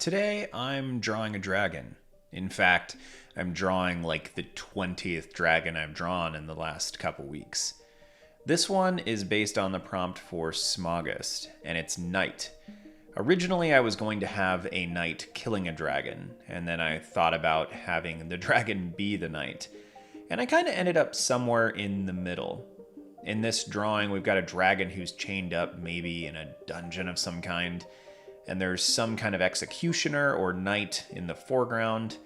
Today, I'm drawing a dragon. In fact, I'm drawing like the 20th dragon I've drawn in the last couple weeks. This one is based on the prompt for Smogist, and it's Knight. Originally, I was going to have a knight killing a dragon, and then I thought about having the dragon be the knight. And I kind of ended up somewhere in the middle. In this drawing, we've got a dragon who's chained up, maybe in a dungeon of some kind, and there's some kind of executioner or knight in the foreground.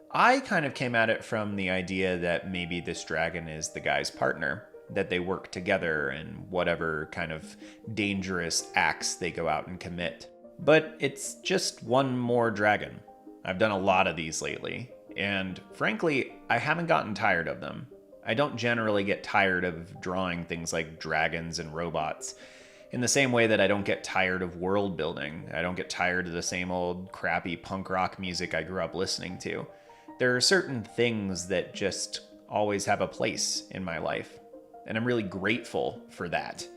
I kind of came at it from the idea that maybe this dragon is the guy's partner, that they work together in whatever kind of dangerous acts they go out and commit. But it's just one more dragon. I've done a lot of these lately, and frankly, I haven't gotten tired of them. I don't generally get tired of drawing things like dragons and robots. In the same way that I don't get tired of world building, I don't get tired of the same old crappy punk rock music I grew up listening to. There are certain things that just always have a place in my life, and I'm really grateful for that.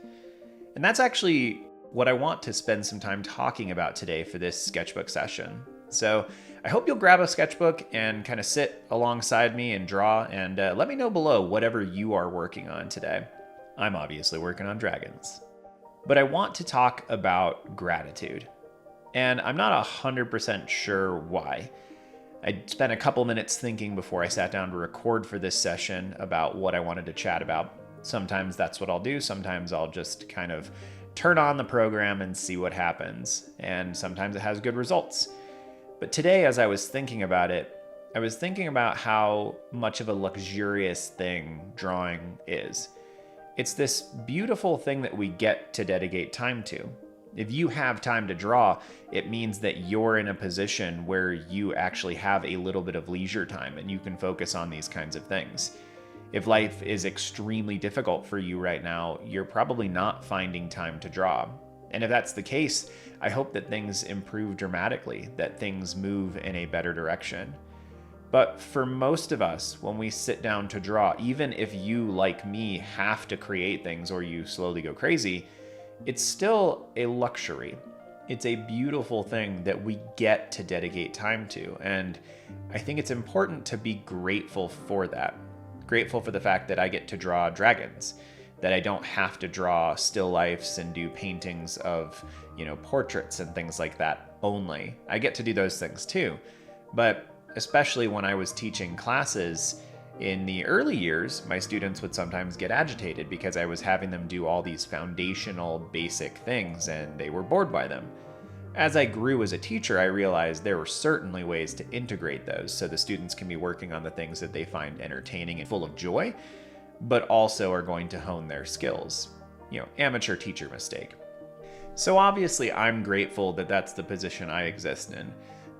And that's actually what I want to spend some time talking about today for this sketchbook session. So I hope you'll grab a sketchbook and kind of sit alongside me and draw, and let me know below whatever you are working on today. I'm obviously working on dragons. But I want to talk about gratitude. And I'm not 100% sure why. I spent a couple minutes thinking before I sat down to record for this session about what I wanted to chat about. Sometimes that's what I'll do. Sometimes I'll just kind of turn on the program and see what happens. And sometimes it has good results. But today, as I was thinking about it, I was thinking about how much of a luxurious thing drawing is. It's this beautiful thing that we get to dedicate time to. If you have time to draw, it means that you're in a position where you actually have a little bit of leisure time and you can focus on these kinds of things. If life is extremely difficult for you right now, you're probably not finding time to draw. And if that's the case, I hope that things improve dramatically, that things move in a better direction. But for most of us, when we sit down to draw, even if you, like me, have to create things or you slowly go crazy, it's still a luxury. It's a beautiful thing that we get to dedicate time to. And I think it's important to be grateful for that. Grateful for the fact that I get to draw dragons, that I don't have to draw still lifes and do paintings of, portraits and things like that only. I get to do those things too. But especially when I was teaching classes in the early years, my students would sometimes get agitated because I was having them do all these foundational basic things and they were bored by them. As I grew as a teacher, I realized there were certainly ways to integrate those so the students can be working on the things that they find entertaining and full of joy, but also are going to hone their skills. Amateur teacher mistake. So obviously I'm grateful that that's the position I exist in,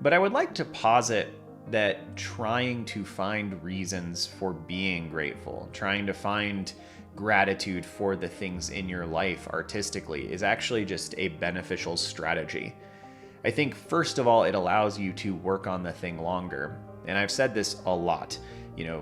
but I would like to posit that trying to find reasons for being grateful, trying to find gratitude for the things in your life artistically is actually just a beneficial strategy. I think first of all, it allows you to work on the thing longer. And I've said this a lot.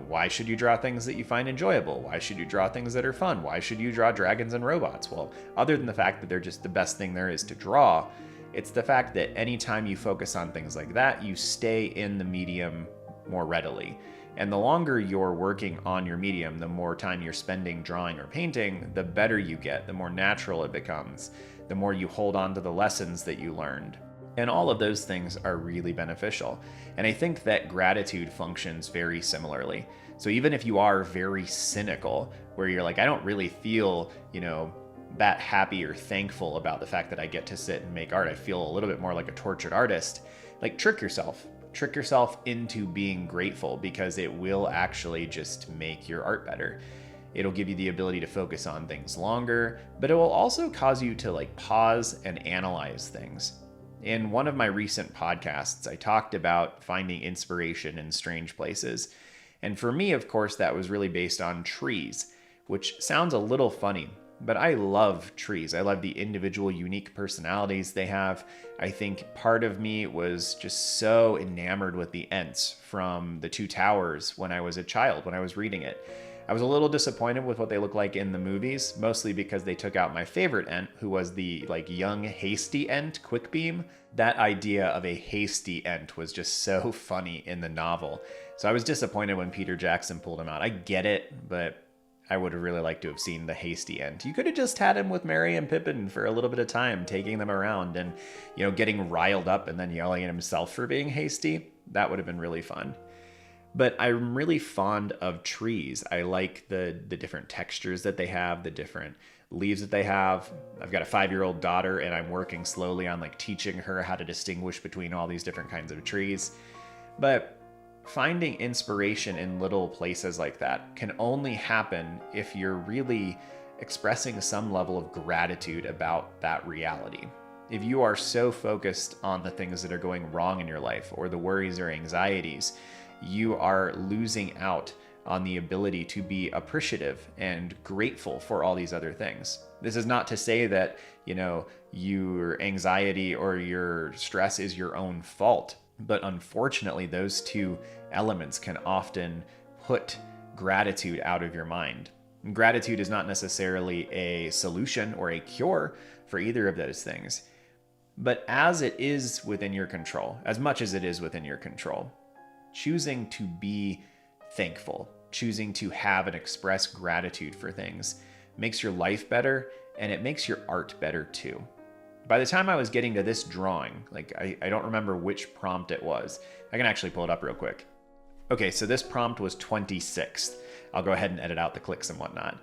Why should you draw things that you find enjoyable? Why should you draw things that are fun? Why should you draw dragons and robots? Well, other than the fact that they're just the best thing there is to draw, it's the fact that anytime you focus on things like that, you stay in the medium more readily. And the longer you're working on your medium, the more time you're spending drawing or painting, the better you get, the more natural it becomes, the more you hold on to the lessons that you learned. And all of those things are really beneficial. And I think that gratitude functions very similarly. So even if you are very cynical, where you're like, I don't really feel, that happy or thankful about the fact that I get to sit and make art. I feel a little bit more like a tortured artist. Like, trick yourself into being grateful, because it will actually just make your art better. It'll give you the ability to focus on things longer, but it will also cause you to pause and analyze things. In one of my recent podcasts, I talked about finding inspiration in strange places. And for me, of course, that was really based on trees, which sounds a little funny. But I love trees. I love the individual, unique personalities they have. I think part of me was just so enamored with the Ents from The Two Towers when I was a child, when I was reading it. I was a little disappointed with what they look like in the movies, mostly because they took out my favorite Ent, who was the like young hasty Ent, Quickbeam. That idea of a hasty Ent was just so funny in the novel. So I was disappointed when Peter Jackson pulled him out. I get it, but I would have really liked to have seen the hasty Ent. You could have just had him with Merry and Pippin for a little bit of time, taking them around and, you know, getting riled up and then yelling at himself for being hasty. That would have been really fun. But I'm really fond of trees. I like the different textures that they have, the different leaves that they have. I've got a 5-year-old daughter and I'm working slowly on like teaching her how to distinguish between all these different kinds of trees. But finding inspiration in little places like that can only happen if you're really expressing some level of gratitude about that reality. If you are so focused on the things that are going wrong in your life or the worries or anxieties, you are losing out on the ability to be appreciative and grateful for all these other things. This is not to say that, you know, your anxiety or your stress is your own fault. But unfortunately, those two elements can often put gratitude out of your mind. And gratitude is not necessarily a solution or a cure for either of those things. But as it is within your control, as much as it is within your control, choosing to be thankful, choosing to have and express gratitude for things makes your life better, and it makes your art better too. By the time I was getting to this drawing, like I don't remember which prompt it was. I can actually pull it up real quick. Okay, so this prompt was 26th. I'll go ahead and edit out the clicks and whatnot.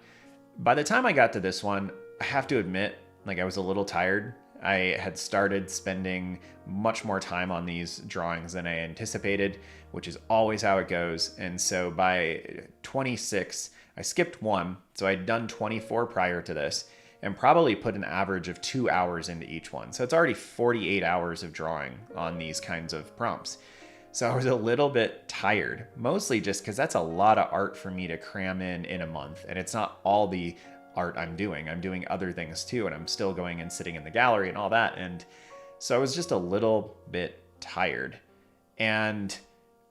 By the time I got to this one, I have to admit, like I was a little tired. I had started spending much more time on these drawings than I anticipated, which is always how it goes. And so by 26, I skipped one. So I'd done 24 prior to this, and probably put an average of 2 hours into each one. So it's already 48 hours of drawing on these kinds of prompts. So I was a little bit tired, mostly just because that's a lot of art for me to cram in a month. And it's not all the art I'm doing. I'm doing other things too, and I'm still going and sitting in the gallery and all that. And so I was just a little bit tired. And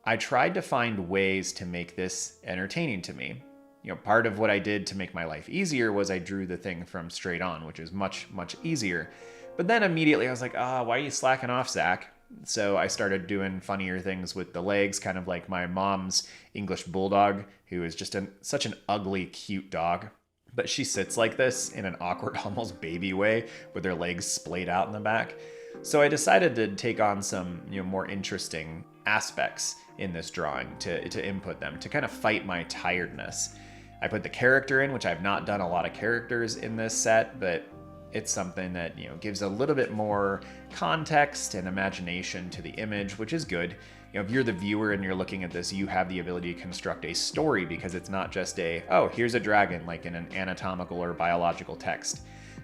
I tried to find ways to make this entertaining to me. You know, part of what I did to make my life easier was I drew the thing from straight on, which is much, much easier. But then immediately I was like, why are you slacking off, Zach? So I started doing funnier things with the legs, kind of like my mom's English bulldog, who is just such an ugly, cute dog. But she sits like this in an awkward, almost baby way with her legs splayed out in the back. So I decided to take on some, more interesting aspects in this drawing to input them, to kind of fight my tiredness. I put the character in, which I've not done a lot of characters in this set, but it's something that, gives a little bit more context and imagination to the image, which is good. If you're the viewer and you're looking at this, you have the ability to construct a story, because it's not just here's a dragon, like in an anatomical or biological text.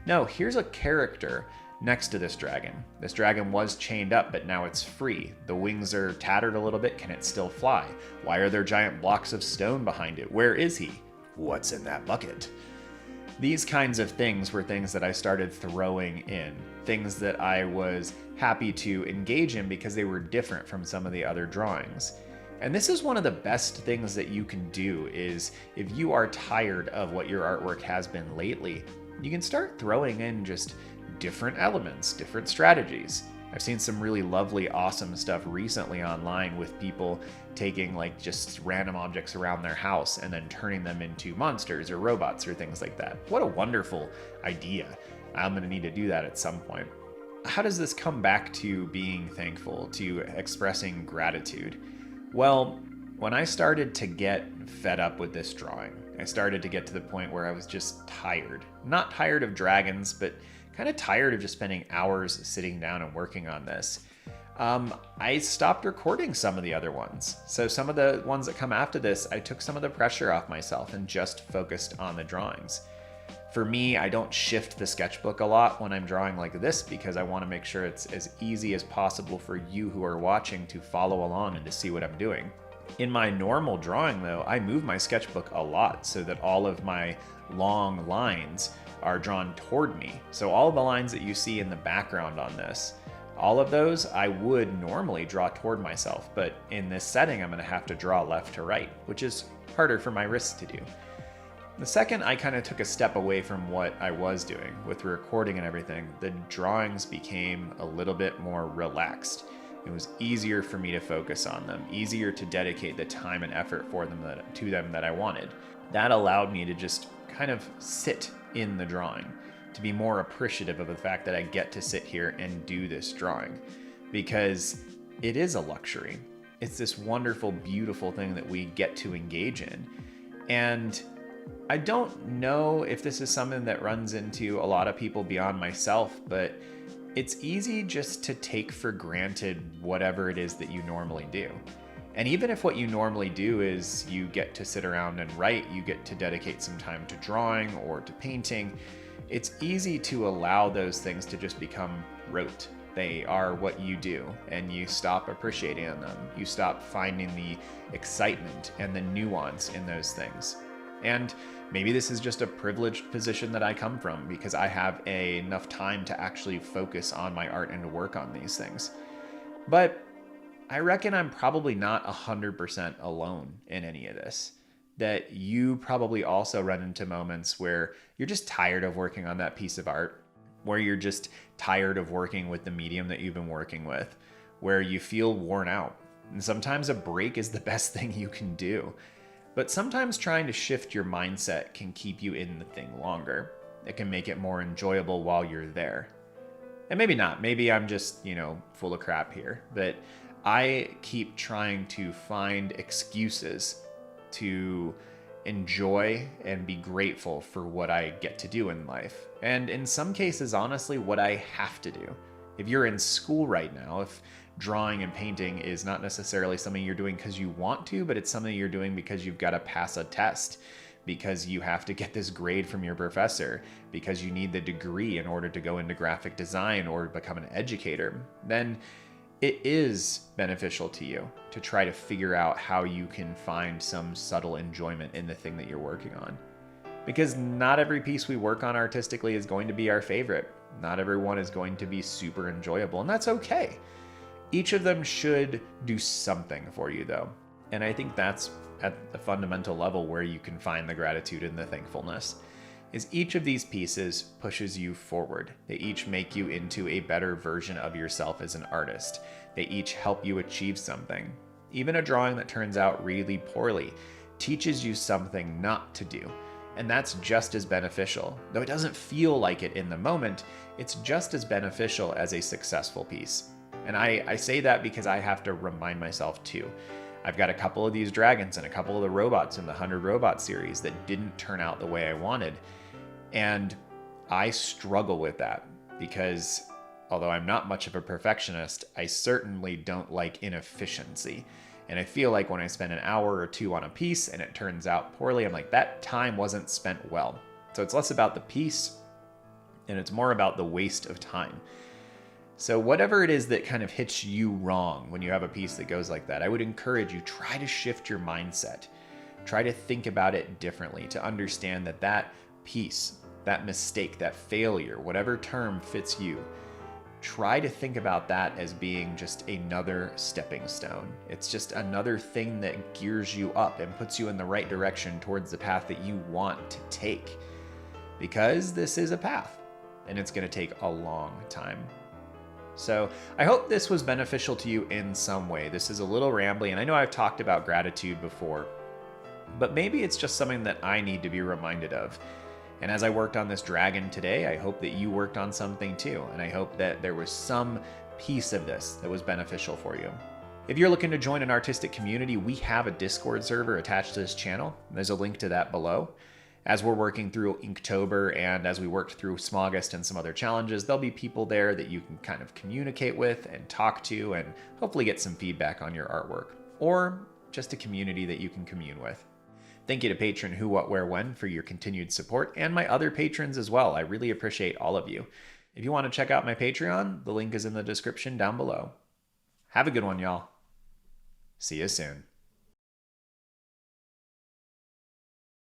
No, here's a character next to this dragon. This dragon was chained up, but now it's free. The wings are tattered a little bit. Can it still fly? Why are there giant blocks of stone behind it? Where is he? What's in that bucket? These kinds of things were things that I started throwing in, things that I was happy to engage in because they were different from some of the other drawings. And this is one of the best things that you can do, is if you are tired of what your artwork has been lately, you can start throwing in just different elements, different strategies. I've seen some really lovely, awesome stuff recently online with people taking just random objects around their house and then turning them into monsters or robots or things like that. What a wonderful idea. I'm going to need to do that at some point. How does this come back to being thankful, to expressing gratitude? Well, when I started to get fed up with this drawing, I started to get to the point where I was just tired. Not tired of dragons, but kind of tired of just spending hours sitting down and working on this. I stopped recording some of the other ones. So some of the ones that come after this, I took some of the pressure off myself and just focused on the drawings. For me, I don't shift the sketchbook a lot when I'm drawing like this, because I want to make sure it's as easy as possible for you who are watching to follow along and to see what I'm doing. In my normal drawing though, I move my sketchbook a lot so that all of my long lines are drawn toward me. So all of the lines that you see in the background on this, all of those I would normally draw toward myself, but in this setting I'm going to have to draw left to right, which is harder for my wrist to do. The second I kind of took a step away from what I was doing with the recording and everything, the drawings became a little bit more relaxed. It was easier for me to focus on them, easier to dedicate the time and effort to them that I wanted. That allowed me to just kind of sit in the drawing, to be more appreciative of the fact that I get to sit here and do this drawing, because it is a luxury. It's this wonderful, beautiful thing that we get to engage in. And I don't know if this is something that runs into a lot of people beyond myself, but it's easy just to take for granted whatever it is that you normally do. And even if what you normally do is you get to sit around and write, you get to dedicate some time to drawing or to painting, it's easy to allow those things to just become rote. They are what you do, and you stop appreciating them. You stop finding the excitement and the nuance in those things. And maybe this is just a privileged position that I come from because I have enough time to actually focus on my art and to work on these things. But I reckon I'm probably not 100% alone in any of this. That you probably also run into moments where you're just tired of working on that piece of art, where you're just tired of working with the medium that you've been working with, where you feel worn out. And sometimes a break is the best thing you can do. But sometimes trying to shift your mindset can keep you in the thing longer. It can make it more enjoyable while you're there. And maybe not. Maybe I'm just, full of crap here. But I keep trying to find excuses to enjoy and be grateful for what I get to do in life. And in some cases, honestly, what I have to do. If you're in school right now, if drawing and painting is not necessarily something you're doing because you want to, but it's something you're doing because you've got to pass a test, because you have to get this grade from your professor, because you need the degree in order to go into graphic design or become an educator, then it is beneficial to you to try to figure out how you can find some subtle enjoyment in the thing that you're working on. Because not every piece we work on artistically is going to be our favorite. Not everyone is going to be super enjoyable, and that's okay. Each of them should do something for you, though. And I think that's at the fundamental level where you can find the gratitude and the thankfulness. Is each of these pieces pushes you forward. They each make you into a better version of yourself as an artist. They each help you achieve something. Even a drawing that turns out really poorly teaches you something not to do. And that's just as beneficial. Though it doesn't feel like it in the moment, it's just as beneficial as a successful piece. And I say that because I have to remind myself too. I've got a couple of these dragons and a couple of the robots in the 100 Robot series that didn't turn out the way I wanted. And I struggle with that because although I'm not much of a perfectionist, I certainly don't like inefficiency. And I feel like when I spend an hour or two on a piece and it turns out poorly, I'm like, that time wasn't spent well. So it's less about the piece and it's more about the waste of time. So whatever it is that kind of hits you wrong when you have a piece that goes like that, I would encourage you, try to shift your mindset. Try to think about it differently, to understand that that piece, that mistake, that failure, whatever term fits you, try to think about that as being just another stepping stone. It's just another thing that gears you up and puts you in the right direction towards the path that you want to take. Because this is a path, and it's going to take a long time. So I hope this was beneficial to you in some way. This is a little rambly, and I know I've talked about gratitude before, but maybe it's just something that I need to be reminded of. And as I worked on this dragon today, I hope that you worked on something too, and I hope that there was some piece of this that was beneficial for you. If you're looking to join an artistic community, we have a Discord server attached to this channel. There's a link to that below. As we're working through Inktober and as we worked through Smogest and some other challenges, there'll be people there that you can kind of communicate with and talk to and hopefully get some feedback on your artwork, or just a community that you can commune with. Thank you to patron Who, What, Where, When for your continued support, and my other patrons as well. I really appreciate all of you. If you want to check out my Patreon, the link is in the description down below. Have a good one, y'all. See you soon.